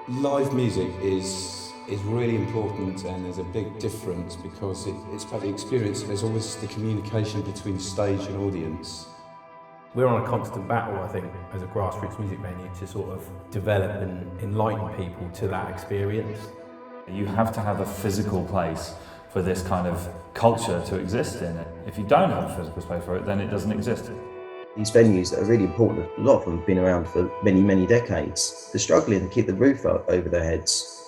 Live music is really important, and there's a big difference because it's about the experience. There's always the communication between stage and audience. We're on a constant battle, I think, as a grassroots music venue to sort of develop and enlighten people to that experience. You have to have a physical place for this kind of culture to exist in. If you don't have a physical space for it, then it doesn't exist. These venues that are really important, a lot of them have been around for many, many decades. They're struggling to keep the roof over their heads.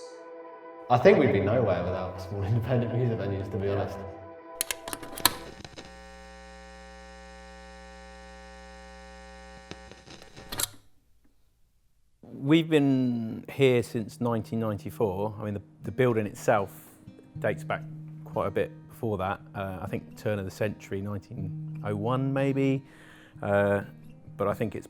I think we'd be nowhere without small independent music venues, to be honest. We've been here since 1994. I mean, the building itself dates back quite a bit before that. I think turn of the century, 1901 maybe. But I think it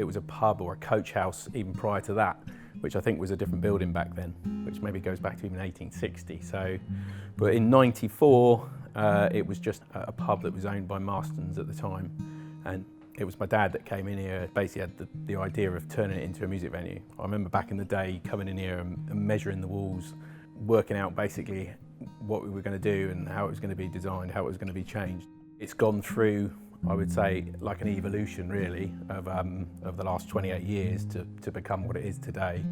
was a pub or a coach house even prior to that, which I think was a different building back then, which maybe goes back to even 1860. So, but in 94, it was just a pub that was owned by Marstons at the time. And it was my dad that came in here, basically had the idea of turning it into a music venue. I remember back in the day coming in here and measuring the walls, working out basically what we were going to do and how it was going to be designed, how it was going to be changed. It's gone through, I would say, like an evolution really of the last 28 years to become what it is today.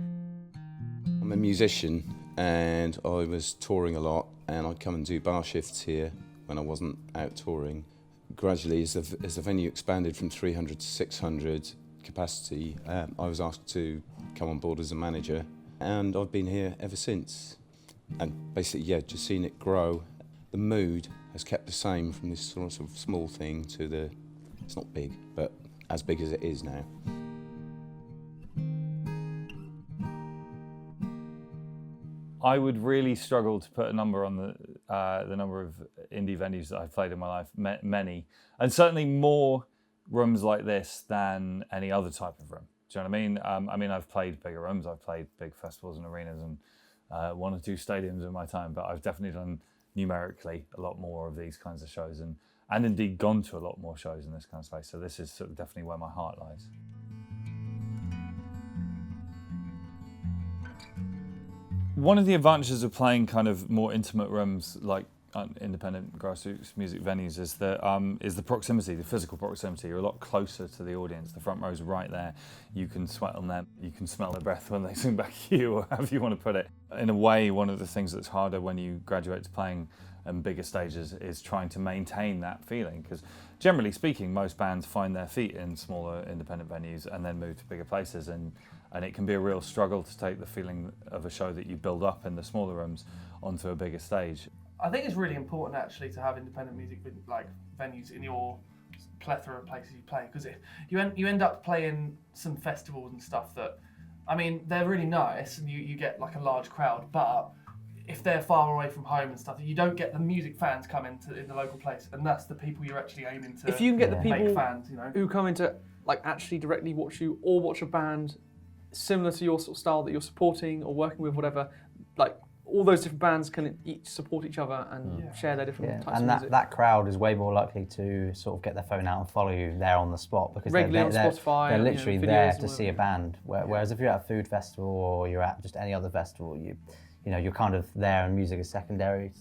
I'm a musician and I was touring a lot, and I'd come and do bar shifts here when I wasn't out touring. Gradually, as the venue expanded from 300 to 600 capacity, I was asked to come on board as a manager, and I've been here ever since. And basically, yeah, just seeing it grow. The mood has kept the same from this sort of small thing to it's not big, but as big as it is now. I would really struggle to put a number on the number of indie venues that I've played in my life, many, and certainly more rooms like this than any other type of room. Do you know what I mean? I've played bigger rooms, I've played big festivals and arenas and one or two stadiums in my time, but I've definitely done numerically a lot more of these kinds of shows and indeed gone to a lot more shows in this kind of space. So this is sort of definitely where my heart lies. One of the advantages of playing kind of more intimate rooms like independent grassroots music venues is the proximity, the physical proximity. You're a lot closer to the audience. The front row's right there. You can sweat on them. You can smell their breath when they sing back at you, or however you want to put it. In a way, one of the things that's harder when you graduate to playing bigger stages is trying to maintain that feeling, because generally speaking, most bands find their feet in smaller independent venues and then move to bigger places, and it can be a real struggle to take the feeling of a show that you build up in the smaller rooms onto a bigger stage. I think it's really important actually to have independent music venues in your plethora of places you play, because you end up playing some festivals and stuff that, I mean, they're really nice and you get like a large crowd, but if they're far away from home and stuff, you don't get the music fans come in the local place, and that's the people you're actually aiming to. If you can get the people make fans, who come in to like actually directly watch you or watch a band similar to your sort of style that you're supporting or working with, whatever, like all those different bands can each support each other and share their different types of music. And that crowd is way more likely to sort of get their phone out and follow you there on the spot, because regularly on Spotify, they're literally there to see a whatever. band. Whereas if you're at a food festival or you're at just any other festival, you're kind of there and music is secondary.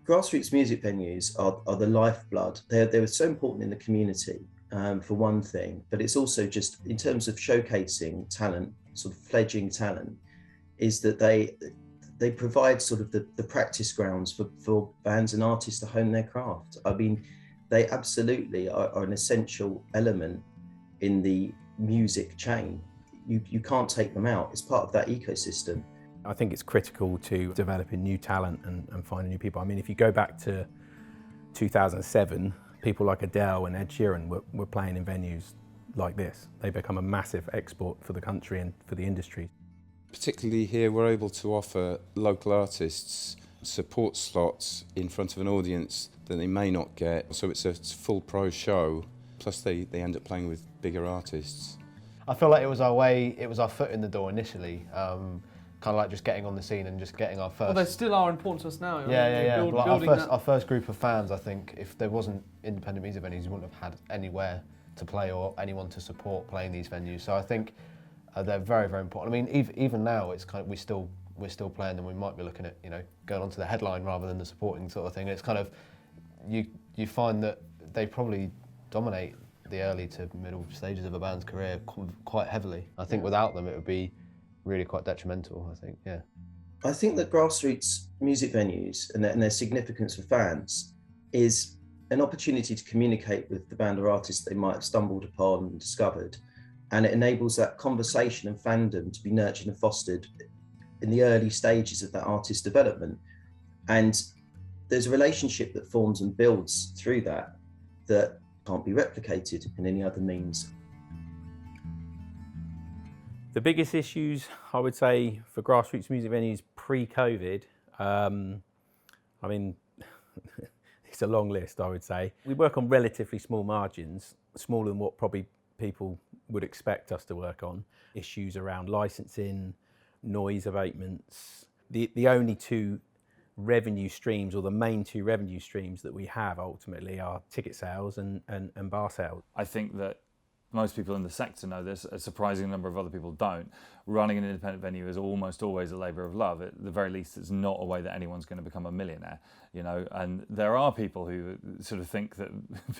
Grassroots music venues are the lifeblood. They're so important in the community, for one thing, but it's also just in terms of showcasing talent, sort of fledgling talent, is that they provide sort of the practice grounds for bands and artists to hone their craft. I mean, they absolutely are an essential element in the music chain. You can't take them out. It's part of that ecosystem. I think it's critical to developing new talent and finding new people. I mean, if you go back to 2007, people like Adele and Ed Sheeran were playing in venues like this. They become a massive export for the country and for the industry. Particularly here, we're able to offer local artists support slots in front of an audience that they may not get. So it's a full pro show, plus they end up playing with bigger artists. I feel like it was our way, it was our foot in the door initially. Kind of like just getting on the scene and just getting our first... Well, they still are important to us now. Yeah. Building our first group of fans, I think, if there wasn't independent music venues, you wouldn't have had anywhere to play or anyone to support playing these venues. So I think They're very, very important. I mean, even now, it's kind of we're still playing them. We might be looking at going onto the headline rather than the supporting sort of thing. It's kind of you find that they probably dominate the early to middle stages of a band's career quite heavily. I think without them, it would be really quite detrimental. I think, yeah. I think that grassroots music venues and their significance for fans is an opportunity to communicate with the band or artist they might have stumbled upon and discovered. And it enables that conversation and fandom to be nurtured and fostered in the early stages of that artist's development. And there's a relationship that forms and builds through that can't be replicated in any other means. The biggest issues, I would say, for grassroots music venues pre-COVID, I mean, it's a long list, I would say. We work on relatively small margins, smaller than what probably people would expect us to work on. Issues around licensing, noise abatements. The only two revenue streams, or the main two revenue streams that we have ultimately, are ticket sales and bar sales. I think that most people in the sector know this, a surprising number of other people don't. Running an independent venue is almost always a labour of love. At the very least, it's not a way that anyone's going to become a millionaire, and there are people who sort of think that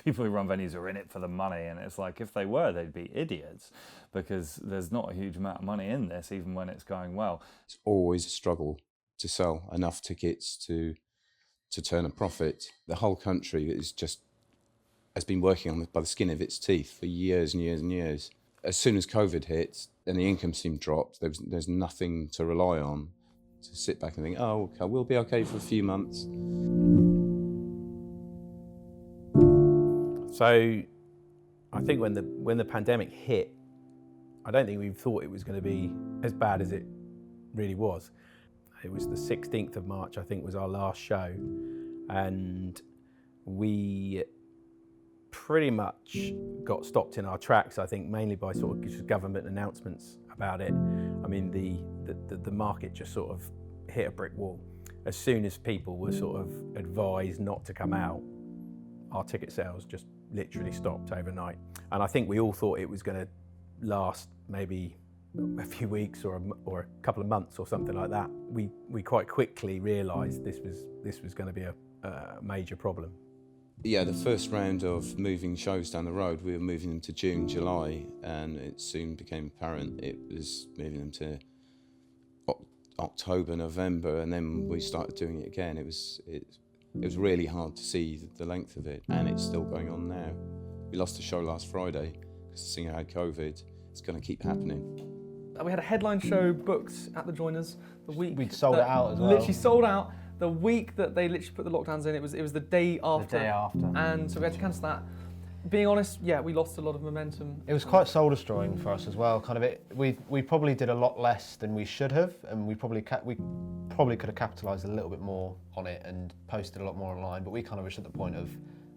people who run venues are in it for the money, and it's like, if they were, they'd be idiots, because there's not a huge amount of money in this, even when it's going well. It's always a struggle to sell enough tickets to turn a profit. The whole country has been working on it by the skin of its teeth for years and years and years. As soon as COVID hit and the income stream dropped, there's nothing to rely on to sit back and think, oh, okay, we'll be okay for a few months. So I think when the pandemic hit, I don't think we thought it was going to be as bad as it really was. It was the 16th of March, I think, was our last show, and we pretty much got stopped in our tracks, I think, mainly by sort of just government announcements about it. I mean, the market just sort of hit a brick wall. As soon as people were sort of advised not to come out, our ticket sales just literally stopped overnight. And I think we all thought it was going to last maybe a few weeks or a couple of months or something like that. We quite quickly realised this was going to be a major problem. Yeah, the first round of moving shows down the road, we were moving them to June, July, and it soon became apparent it was moving them to October, November, and then we started doing it again. It was really hard to see the length of it, and it's still going on now. We lost a show last Friday because the singer had COVID. It's going to keep happening. We had a headline show booked at the Joiners the week. We'd sold it out as well. Literally sold out the week that they literally put the lockdowns in. It was the day after. The day after. And so we had to cancel that. Being honest, yeah, we lost a lot of momentum. It was quite soul destroying for us as well. Kind of we probably did a lot less than we should have, and we probably could have capitalised a little bit more on it and posted a lot more online. But we kind of was at the point of,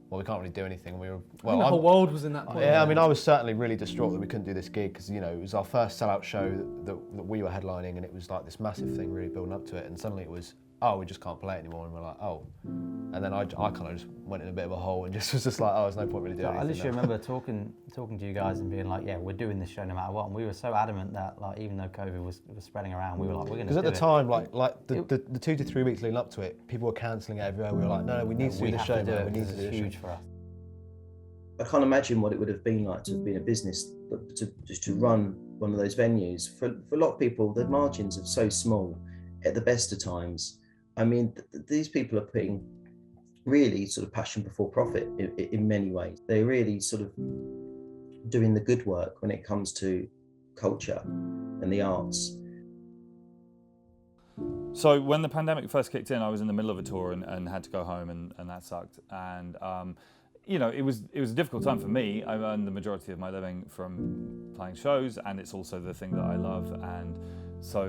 well, we can't really do anything. We were, well, the whole world was in that point. Yeah, I mean, I was certainly really distraught that we couldn't do this gig because, it was our first sellout show that we were headlining, and it was like this massive thing really building up to it, and suddenly it was, oh, we just can't play it anymore, and we're like, oh. And then I kind of just went in a bit of a hole and was just like, oh, there's no point really doing anything. I literally remember talking to you guys and being like, yeah, we're doing this show no matter what, and we were so adamant that, like, even though COVID was spreading around, we were like, we're going to do it. Because at the time, like the 2 to 3 weeks leading up to it, people were cancelling it everywhere. We were like, no, we need to do this show. We need to do it. Huge for us. I can't imagine what it would have been like to have been a business, but to run one of those venues. For a lot of people, the margins are so small at the best of times. I mean, these people are putting really sort of passion before profit in many ways. They're really sort of doing the good work when it comes to culture and the arts. So when the pandemic first kicked in, I was in the middle of a tour and had to go home, and that sucked. And it was a difficult time for me. I earned the majority of my living from playing shows, and it's also the thing that I love. And so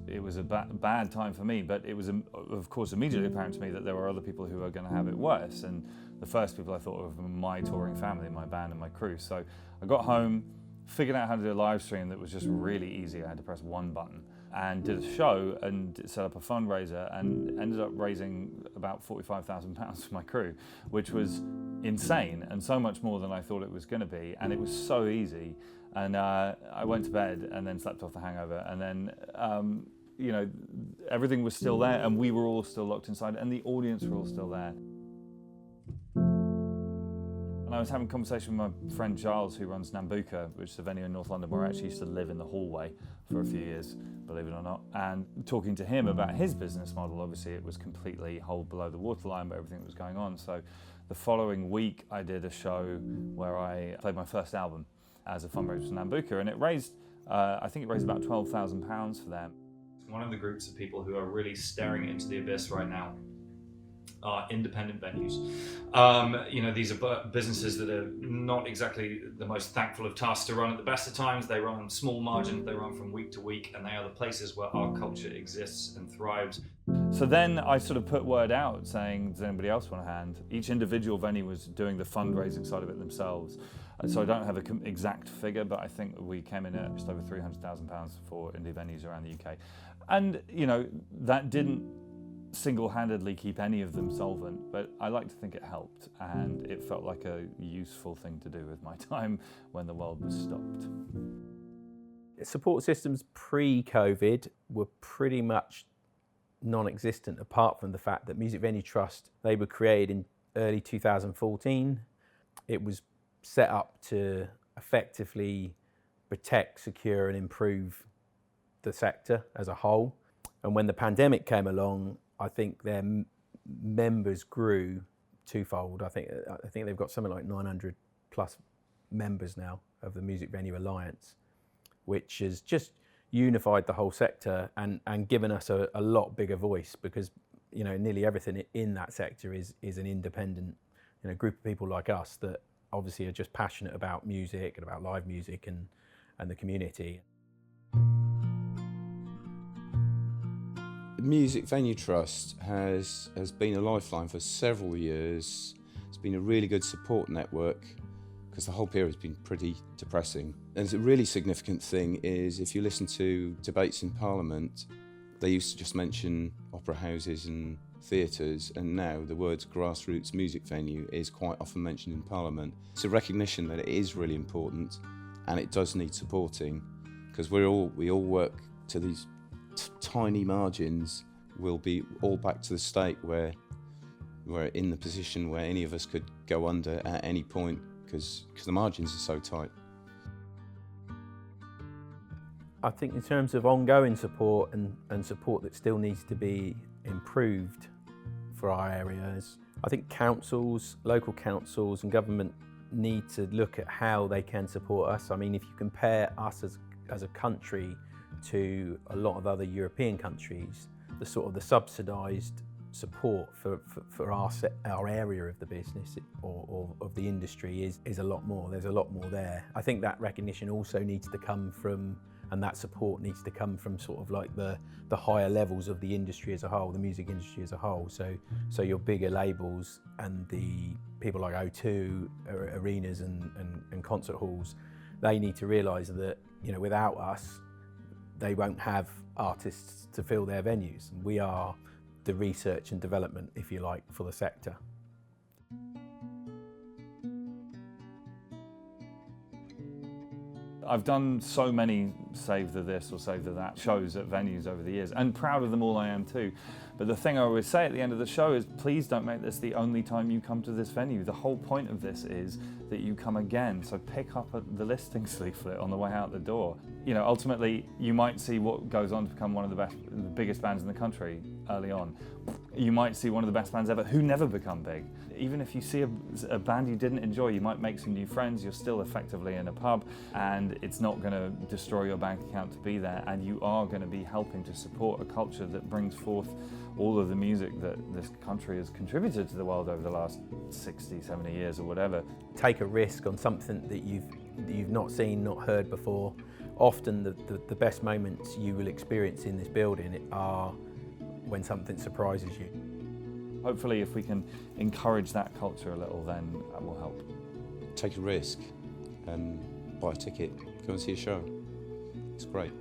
it was a bad time for me. But it was, of course, immediately apparent to me that there were other people who were going to have it worse. And the first people I thought of were my touring family, my band and my crew. So I got home, figured out how to do a live stream that was just really easy. I had to press one button. and did a show and set up a fundraiser and ended up raising about £45,000 for my crew, which was insane and so much more than I thought it was going to be. And it was so easy. And I went to bed and then slept off the hangover. And then, you know, everything was still there and we were all still locked inside and the audience were all still there. And I was having a conversation with my friend Giles, who runs Nambucca, which is a venue in North London where I actually used to live in the hallway for a few years, believe it or not. And talking to him about his business model, obviously it was completely hold below the waterline, but everything that was going on. So the following week I did a show where I played my first album as a fundraiser for Nambucca, and it raised, I think it raised about £12,000 for them. One of the groups of people who are really staring into the abyss right now are independent venues. You know, these are businesses that are not exactly the most thankful of tasks to run at the best of times. They run on small margins, they run from week to week, and they are the places where our culture exists and thrives. So then I sort of put word out saying, does anybody else want a hand? Each individual venue was doing the fundraising side of it themselves. So I don't have an exact figure, but I think we came in at just over £300,000 for indie venues around the UK. And, you know, that didn't single-handedly keep any of them solvent, but I like to think it helped, and it felt like a useful thing to do with my time when the world was stopped. Support systems pre-COVID were pretty much non-existent, apart from the fact that Music Venue Trust, they were created in early 2014. It was set up to effectively protect, secure and improve the sector as a whole. And when the pandemic came along, I think their members grew twofold. I think they've got something like 900 plus members now of the Music Venue Alliance, which has just unified the whole sector and given us a lot bigger voice, because, you know, nearly everything in that sector is an independent, you know, group of people like us that obviously are just passionate about music and about live music and the community. The Music Venue Trust has been a lifeline for several years. It's been a really good support network because the whole period has been pretty depressing. And a really significant thing is if you listen to debates in Parliament, they used to just mention opera houses and theatres, and now the words grassroots music venue is quite often mentioned in Parliament. It's a recognition that it is really important and it does need supporting, because we all work to these tiny margins. We'll be all back to the state where we're in the position where any of us could go under at any point because the margins are so tight. I think in terms of ongoing support and support that still needs to be improved for our areas, I think councils, local councils and government need to look at how they can support us. I mean, if you compare us as a country to a lot of other European countries, the sort of the subsidised support for our area of the business or of the industry is a lot more. There's a lot more there. I think that recognition also needs to come from, and that support needs to come from sort of like the higher levels of the industry as a whole, the music industry as a whole. So your bigger labels and the people like O2, arenas and concert halls, they need to realise that, you know, without us, they won't have artists to fill their venues. We are the research and development, if you like, for the sector. I've done so many Save the This or Save the That shows at venues over the years, and proud of them all I am too. But the thing I always say at the end of the show is, please don't make this the only time you come to this venue. The whole point of this is that you come again, so pick up the listings leaflet on the way out the door. You know, ultimately, you might see what goes on to become one of the biggest bands in the country early on. You might see one of the best bands ever who never become big. Even if you see a band you didn't enjoy, you might make some new friends, you're still effectively in a pub, and it's not going to destroy your bank account to be there, and you are going to be helping to support a culture that brings forth all of the music that this country has contributed to the world over the last 60, 70 years or whatever. Take a risk on something that you've not seen, not heard before. Often the best moments you will experience in this building are when something surprises you. Hopefully if we can encourage that culture a little, then that will help. Take a risk and buy a ticket, go and see a show. It's great.